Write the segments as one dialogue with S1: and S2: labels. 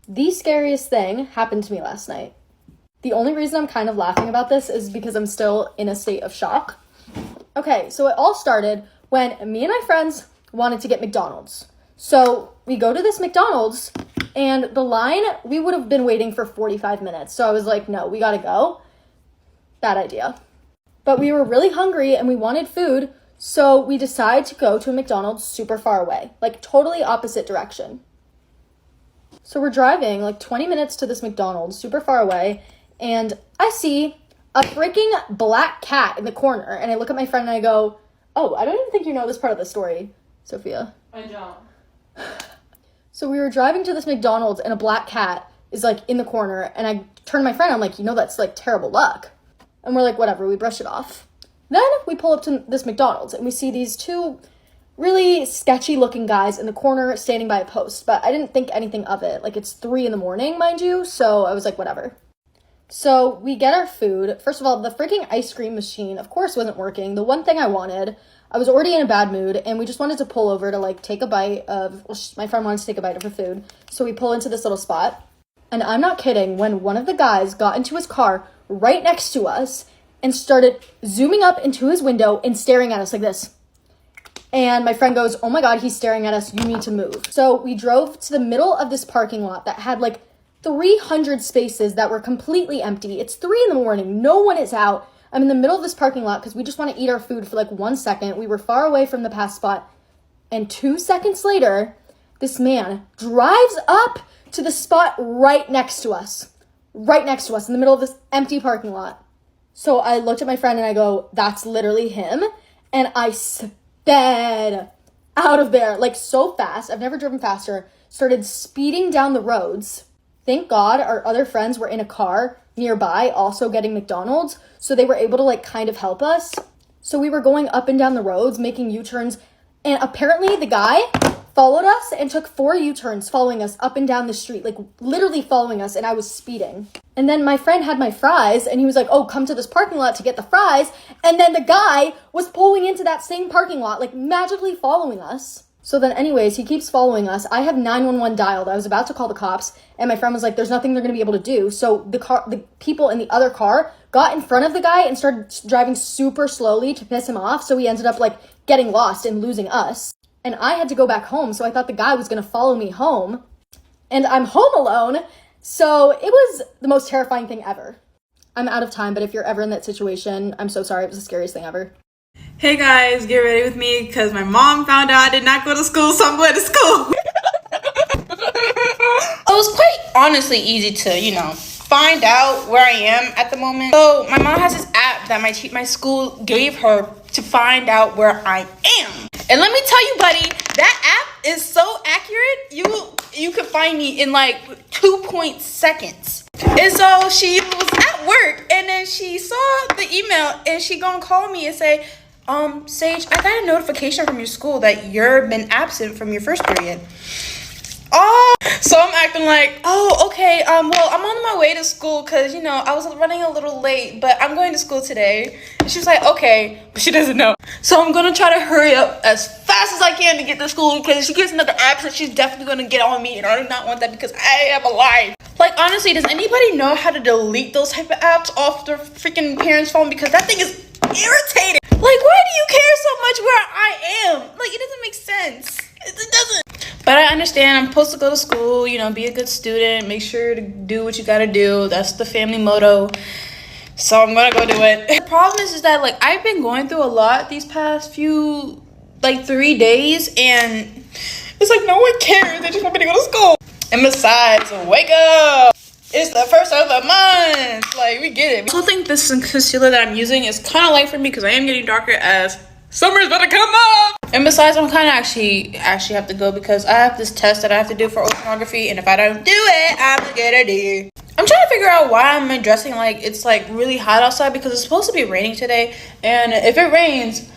S1: The scariest thing happened to me last night. The only reason I'm kind of laughing about this is because I'm still in a state of shock. Okay, so it all started when me and my friends wanted to get McDonald's. So we go to this McDonald's, and the line, we would have been waiting for 45 minutes. So I was like, no, we gotta go. Bad idea. But we were really hungry and we wanted food, so we decided to go to a McDonald's super far away, like totally opposite direction. So we're driving like 20 minutes to this McDonald's super far away, and I see a freaking black cat in the corner, and I look at my friend and I go, oh, I don't even think you know this part of the story, Sophia.
S2: I don't.
S1: So we were driving to this McDonald's and a black cat is like in the corner, and I turned to my friend, I'm like, that's like terrible luck. And we're like, whatever, we brush it off. Then we pull up to this McDonald's and we see these two really sketchy looking guys in the corner standing by a post, but I didn't think anything of it. Like, it's 3 a.m, mind you, so I was like, whatever. So we get our food. First of all, the freaking ice cream machine, of course, wasn't working. The one thing I wanted, I was already in a bad mood, and we just wanted to pull over to, like, take a bite of, my friend wanted to take a bite of her food. So we pull into this little spot, and I'm not kidding, when one of the guys got into his car right next to us and started zooming up into his window and staring at us like this. And my friend goes, oh my God, he's staring at us. You need to move. So we drove to the middle of this parking lot that had like 300 spaces that were completely empty. It's 3 a.m. No one is out. I'm in the middle of this parking lot because we just want to eat our food for like 1 second. We were far away from the pass spot. And 2 seconds later, this man drives up to the spot right next to us. Right next to us in the middle of this empty parking lot. So I looked at my friend and I go, that's literally him. And I sped out of there, like so fast. I've never driven faster. Started speeding down the roads. Thank God our other friends were in a car nearby also getting McDonald's. So they were able to like kind of help us. So we were going up and down the roads, making U-turns. And apparently the guy followed us and took 4 U-turns following us up and down the street, like literally following us, and I was speeding. And then my friend had my fries, and he was like, oh, come to this parking lot to get the fries. And then the guy was pulling into that same parking lot, like magically following us. So then anyways, he keeps following us. I have 911 dialed. I was about to call the cops, and my friend was like, there's nothing they're going to be able to do. So the people in the other car got in front of the guy and started driving super slowly to piss him off. So he ended up like getting lost and losing us. And I had to go back home, so I thought the guy was going to follow me home. And I'm home alone, so it was the most terrifying thing ever. I'm out of time, but if you're ever in that situation, I'm so sorry. It was the scariest thing ever.
S2: Hey guys, get ready with me because my mom found out I did not go to school, so I'm going to school.
S3: It was quite honestly easy to, find out where I am at the moment. So my mom has this app that my school gave her to find out where I am. And let me tell you, buddy, that app is so accurate. You could find me in like 2 seconds. And so she was at work, and then she saw the email, and she gonna call me and say, Sage, I got a notification from your school that you've been absent from your first period. Oh, so I'm acting like, oh, okay, well, I'm on my way to school because, I was running a little late, but I'm going to school today. And she was like, okay, but she doesn't know. So I'm going to try to hurry up as fast as I can to get to school because if she gets another absent, she's definitely going to get on me, and I do not want that because I have a life. Like, honestly, does anybody know how to delete those type of apps off their freaking parents' phone? Because that thing is irritating. Like, why do you care so much where I am? Like, it doesn't make sense. It doesn't. But I understand I'm supposed to go to school, be a good student, make sure to do what you gotta do. That's the family motto. So I'm gonna go do it. The problem is that, like, I've been going through a lot these past few, 3 days, and it's like no one cares. They just want me to go to school. And besides, wake up. It's the first of the month. Like, we get it. I also think this concealer that I'm using is kind of light for me because I am getting darker as summer's about to come up. And besides, I'm kind of actually have to go because I have this test that I have to do for oceanography, and if I don't do it, I'm gonna get a D. I'm trying to figure out why I'm dressing like it's like really hot outside because it's supposed to be raining today, and if it rains,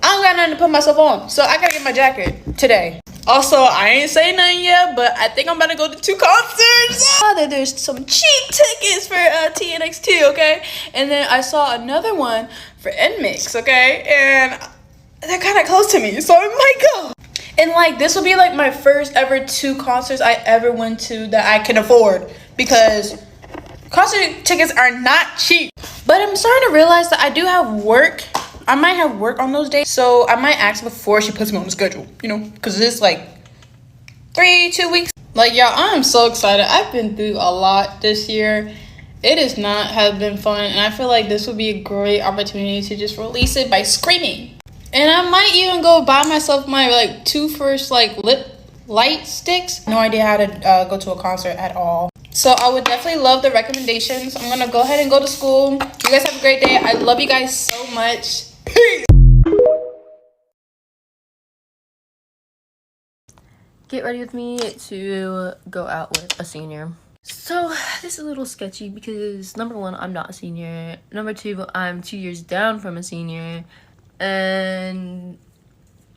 S3: I don't got nothing to put myself on, so I gotta get my jacket today. Also, I ain't saying nothing yet, but I think I'm about to go to 2 concerts. There's some cheap tickets for TNX2, okay? And then I saw another one for NMIX, okay? And they're kind of close to me, so I might go. And like this will be like my first ever 2 concerts I ever went to that I can afford, because concert tickets are not cheap. But I'm starting to realize that I do have work. I might have work on those days, so I might ask before she puts me on the schedule, you know, because it's like 2 weeks. Like, y'all, I'm so excited. I've been through a lot this year. It has not have been fun, and I feel like this would be a great opportunity to just release it by screaming. And I might even go buy myself my like 2 first like lip light sticks. No idea how to go to a concert at all. So I would definitely love the recommendations. I'm gonna go ahead and go to school. You guys have a great day. I love you guys so much. Peace.
S4: Get ready with me to go out with a senior. So this is a little sketchy because number 1, I'm not a senior. Number 2, I'm 2 years down from a senior, and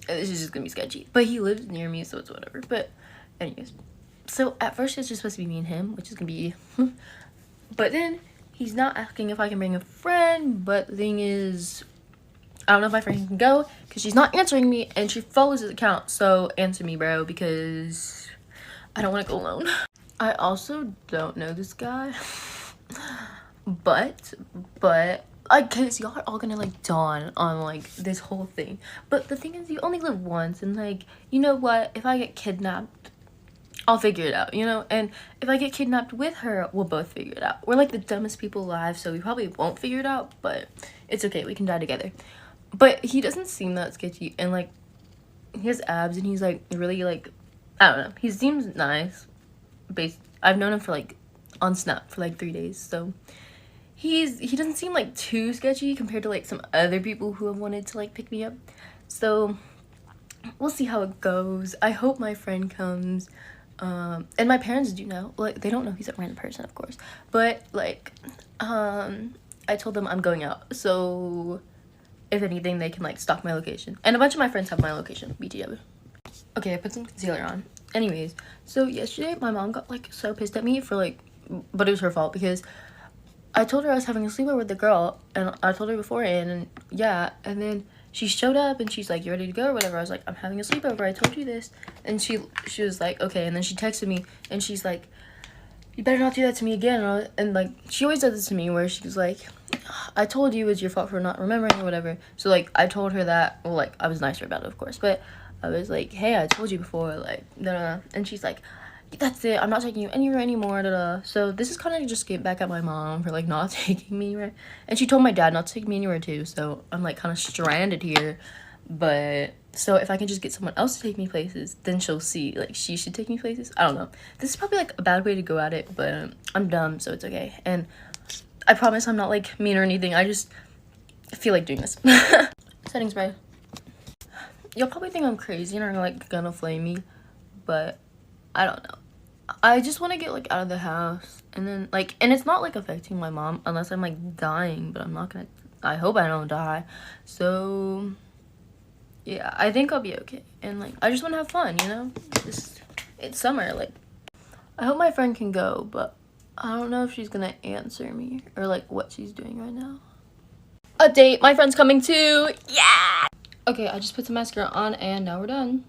S4: this is just gonna be sketchy. But he lives near me, so it's whatever. But anyways, so at first it's just supposed to be me and him, which is gonna be but then he's not asking if I can bring a friend. But the thing is, I don't know if my friend can go because she's not answering me and she follows his account. So answer me, bro, because I don't want to go alone. I also don't know this guy, but like, cause y'all are all gonna like dawn on like this whole thing. But the thing is, you only live once, and like, you know what? If I get kidnapped, I'll figure it out, you know? And if I get kidnapped with her, we'll both figure it out. We're like the dumbest people alive, so we probably won't figure it out, but it's okay. We can die together. But he doesn't seem that sketchy, and like, he has abs, and he's like really like, I don't know. He seems nice. I've known him for like on Snap for like 3 days, so he doesn't seem like too sketchy compared to like some other people who have wanted to like pick me up. So we'll see how it goes. I hope my friend comes. And my parents do know. Like, they don't know he's a random person, of course, but like I told them I'm going out, so if anything they can like stalk my location. And a bunch of my friends have my location, BTW. Okay, I put some concealer on. Anyways, so yesterday my mom got like so pissed at me for like, but it was her fault because I told her I was having a sleepover with the girl, and I told her beforehand, and yeah, and then she showed up and she's like, you ready to go or whatever? I was like, I'm having a sleepover, I told you this. And she was like, okay. And then she texted me and she's like, you better not do that to me again. And like, she always does this to me where she's like, I told you it's your fault for not remembering or whatever. So like, I told her that, well, like, I was nicer about it, of course, but I was like, hey, I told you before, like, da-da. And she's like, that's it, I'm not taking you anywhere anymore, da-da. So this is kind of just get back at my mom for like not taking me anywhere. And she told my dad not to take me anywhere too, so I'm like kind of stranded here. But so if I can just get someone else to take me places, then she'll see, like, she should take me places. I don't know, this is probably like a bad way to go at it, but I'm dumb, so it's okay. And I promise I'm not like mean or anything, I just feel like doing this. Setting spray. You'll probably think I'm crazy and are like gonna flame me, but I don't know. I just want to get like out of the house, and then like, and it's not like affecting my mom unless I'm like dying, but I'm not gonna, I hope I don't die. So yeah, I think I'll be okay. And like, I just want to have fun, you know? It's summer, like, I hope my friend can go, but I don't know if she's gonna answer me or like what she's doing right now. A date, my friend's coming too. Yeah. Okay, I just put some mascara on and now we're done.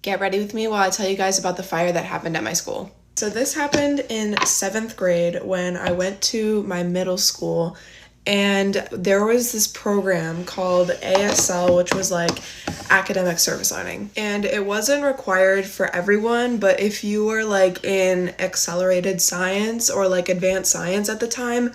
S2: Get ready with me while I tell you guys about the fire that happened at my school. So this happened in 7th grade when I went to my middle school, and there was this program called ASL, which was like academic service learning. And it wasn't required for everyone, but if you were like in accelerated science or like advanced science at the time,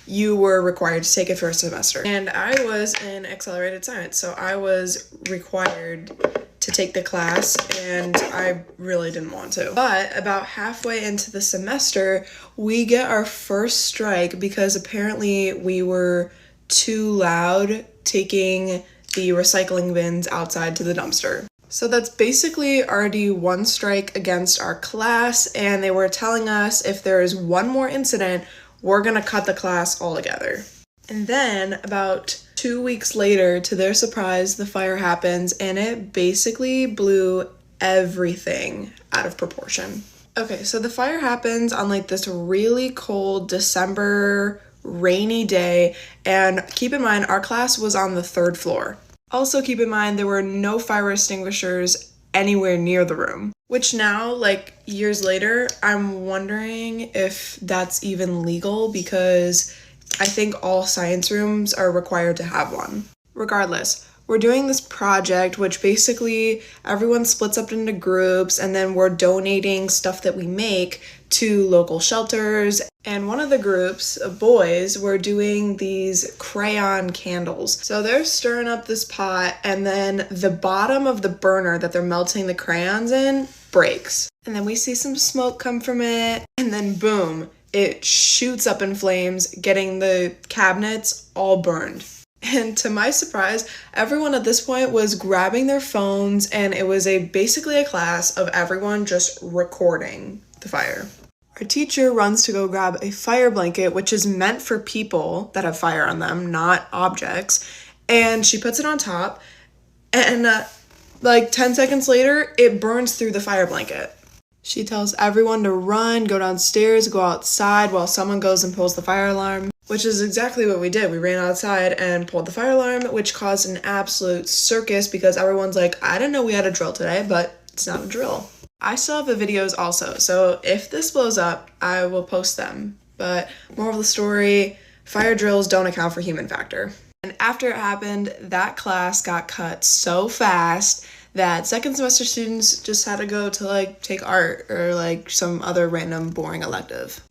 S2: you were required to take it for a semester. And I was in accelerated science, so I was required to take the class, and I really didn't want to. But about halfway into the semester, we get our first strike because apparently we were too loud taking the recycling bins outside to the dumpster. So that's basically already one strike against our class, and they were telling us if there is one more incident, we're gonna cut the class altogether. And then about 2 weeks later, to their surprise, the fire happens, and it basically blew everything out of proportion. Okay, so the fire happens on like this really cold December rainy day, and keep in mind our class was on the 3rd floor. Also keep in mind there were no fire extinguishers anywhere near the room, which now, like years later, I'm wondering if that's even legal because I think all science rooms are required to have one. Regardless, we're doing this project, which basically everyone splits up into groups and then we're donating stuff that we make to local shelters. And one of the groups of boys were doing these crayon candles. So they're stirring up this pot and then the bottom of the burner that they're melting the crayons in breaks. And then we see some smoke come from it and then boom, it shoots up in flames, getting the cabinets all burned. And to my surprise, everyone at this point was grabbing their phones and it was basically a class of everyone just recording the fire. Our teacher runs to go grab a fire blanket, which is meant for people that have fire on them, not objects, and she puts it on top and like 10 seconds later, it burns through the fire blanket. She tells everyone to run, go downstairs, go outside while someone goes and pulls the fire alarm, which is exactly what we did. We ran outside and pulled the fire alarm, which caused an absolute circus because everyone's like, I didn't know we had a drill today, but it's not a drill. I still have the videos also, so if this blows up, I will post them. But moral of the story, fire drills don't account for human factor. And after it happened, that class got cut so fast that second semester students just had to go to like take art or like some other random boring elective.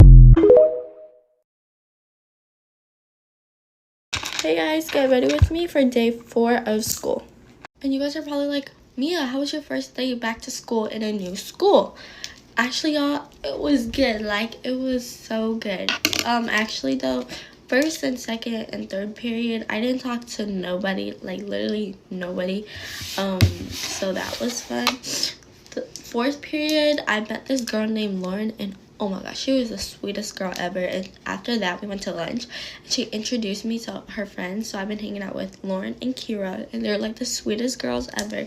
S5: Hey guys, get ready with me for day 4 of school. And you guys are probably like, Mia, how was your first day back to school in a new school? Actually, y'all, it was good. Like, it was so good. Actually though, first and second and third period, I didn't talk to nobody, like literally nobody. So that was fun. The fourth period, I met this girl named Lauren, and oh my gosh, she was the sweetest girl ever. And after that, we went to lunch and she introduced me to her friends. So I've been hanging out with Lauren and Kira, and they're like the sweetest girls ever.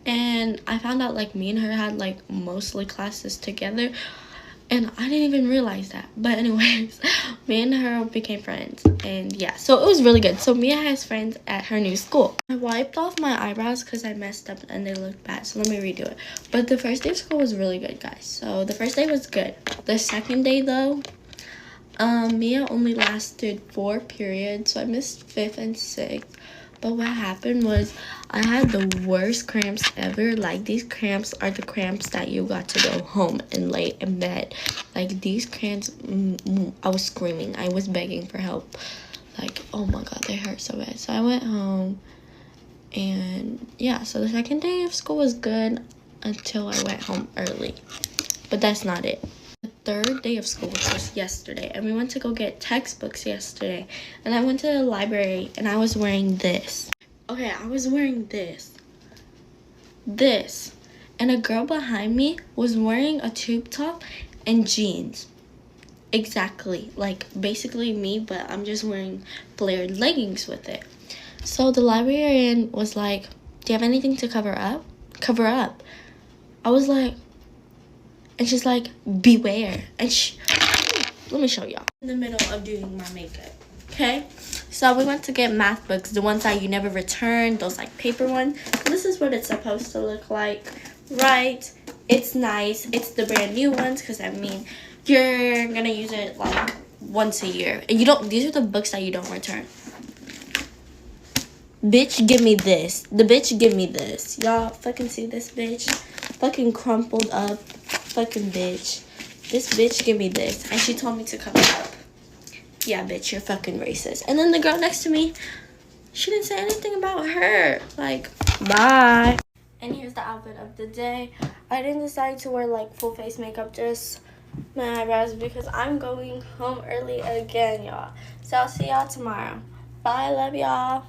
S5: And I found out like me and her had like mostly classes together, and I didn't even realize that. But anyways, me and her became friends, and yeah, so it was really good. So Mia has friends at her new school. I wiped off my eyebrows because I messed up and they looked bad, so let me redo it. But the first day of school was really good, guys. So the first day was good. The second day though, Mia only lasted 4 periods, so I missed 5th and 6th. But what happened was I had the worst cramps ever. Like, these cramps are the cramps that you got to go home and lay in bed. Like, these cramps, I was screaming. I was begging for help. Like, oh my god, they hurt so bad. So I went home, and yeah, so the second day of school was good until I went home early. But that's not it. The third day of school, which was yesterday, and we went to go get textbooks yesterday, and I went to the library and I was wearing this. Okay, I was wearing this, and a girl behind me was wearing a tube top and jeans. Exactly, like basically me, but I'm just wearing flared leggings with it. So the librarian was like, do you have anything to cover up? Cover up. I was like, and she's like, beware. And let me show y'all. In the middle of doing my makeup, okay? So we went to get math books, the ones that you never return, those like paper ones. This is what it's supposed to look like, right? It's nice. It's the brand new ones, because I mean, you're gonna use it like once a year. And you don't, these are the books that you don't return. Bitch, give me this. The bitch give me this. Y'all fucking see this bitch? Fucking crumpled up. Fucking bitch. This bitch give me this. And she told me to cover up. Yeah, bitch, you're fucking racist. And then the girl next to me, she didn't say anything about her. Like, bye. And here's the outfit of the day. I didn't decide to wear like full face makeup, just my eyebrows, because I'm going home early again, y'all. So I'll see y'all tomorrow. Bye, love y'all.